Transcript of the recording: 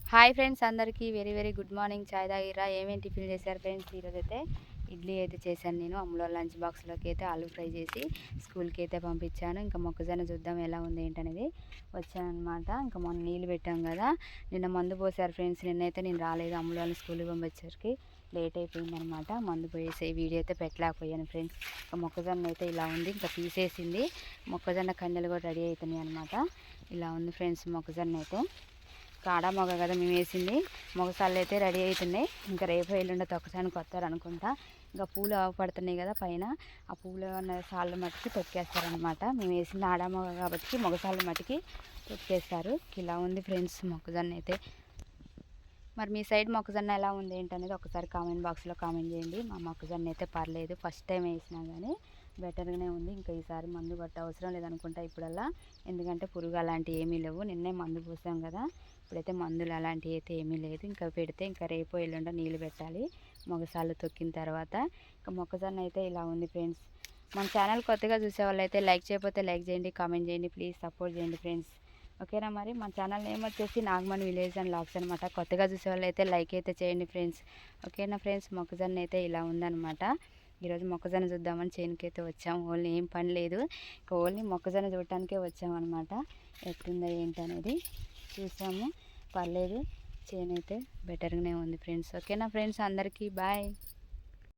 Hi friends, అందరికీ very very good morning. చాయ్ తాగిరా? ఏమేమి tiffin చేశారు ఫ్రెండ్స్? ఈరోజు అయితే ఇడ్లీ అయితే చేశాను. నేను అమ్ములో లంచ్ బాక్స్లోకి అయితే ఆలూ ఫ్రై చేసి స్కూల్కి అయితే పంపించాను. ఇంకా మొక్కజొన్న చూద్దాం ఎలా ఉంది ఏంటనేది వచ్చానమాట. ఇంకా మొన్న నీళ్ళు పెట్టాం కదా, నిన్న మందు పోసారు ఫ్రెండ్స్. నిన్నైతే నేను రాలేదు, అమ్ములో వాళ్ళని స్కూల్కి పంపించేసరికి లేట్ అయిపోయిందనమాట. మందు పోయేసి వీడియో అయితే పెట్టలేకపోయాను ఫ్రెండ్స్. ఇంకా మొక్కజొన్న అయితే ఇలా ఉంది, ఇంకా తీసేసింది. మొక్కజొన్న కండెలు కూడా రెడీ అవుతున్నాయి అనమాట. ఇలా ఉంది ఫ్రెండ్స్ మొక్కజొన్న అయితే. కాడ మొగ కదా మేము వేసింది. మొగసాళ్ళు అయితే రెడీ అవుతున్నాయి. ఇంకా రేపు ఎల్లుండి తొక్కడానికి వస్తారు అనుకుంటా. ఇంకా పూలు పడుతున్నాయి కదా పైన, ఆ పూలు ఉన్న సాళ్ళు మట్టికి తొక్కేస్తారనమాట. మేము వేసింది ఆడ మొగ కాబట్టి మొగసాళ్ళు మట్టికి తొక్కేస్తారు. ఇలా ఉంది ఫ్రెండ్స్ మొక్కజొన్న అయితే. మరి మీ సైడ్ మొక్కజొన్న ఎలా ఉంది ఏంటనేది ఒకసారి కామెంట్ బాక్స్లో కామెంట్ చేయండి. మా మొక్కజొన్న అయితే పర్లేదు, ఫస్ట్ టైం వేసినా కానీ బెటర్గానే ఉంది. ఇంకా ఈసారి మందు కొట్ట అవసరం లేదనుకుంటా ఇప్పుడల్లా, ఎందుకంటే పురుగు అలాంటివి ఏమీ లేవు. నిన్నే మందు పోసాం కదా, ఇప్పుడైతే మందులు అలాంటివి అయితే ఏమీ లేదు. ఇంకా పెడితే ఇంకా రేపు ఎల్లుండో నీళ్ళు పెట్టాలి మొగసాలు తొక్కిన తర్వాత. ఇంకా మొక్కజొన్న అయితే ఇలా ఉంది ఫ్రెండ్స్. మన ఛానల్ కొత్తగా చూసే వాళ్ళైతే లైక్ చేయకపోతే లైక్ చేయండి, కామెంట్ చేయండి, ప్లీజ్ సపోర్ట్ చేయండి ఫ్రెండ్స్. ఓకేనా? మరి మన ఛానల్ నేమ్ వచ్చేసి నాగమణి విలేజ్ అండ్ లాగ్స్ అనమాట. కొత్తగా చూసే వాళ్ళు అయితే లైక్ అయితే చేయండి ఫ్రెండ్స్. ఓకేనా ఫ్రెండ్స్? మొక్కజొన్న అయితే ఇలా ఉందన్నమాట. ఈరోజు మొక్కజొన్న చూద్దామని చేనుకి అయితే వచ్చాము. ఓన్లీ ఏం పని లేదు, ఇంకా ఓన్లీ మొక్కజొన్న చూడటానికే వచ్చామన్నమాట. ఎట్లుందో ఏంటనేది చూసాము. పర్లేదు, చేను అయితే బెటర్గానే ఉంది ఫ్రెండ్స్. ఓకేనా ఫ్రెండ్స్? అందరికీ బాయ్.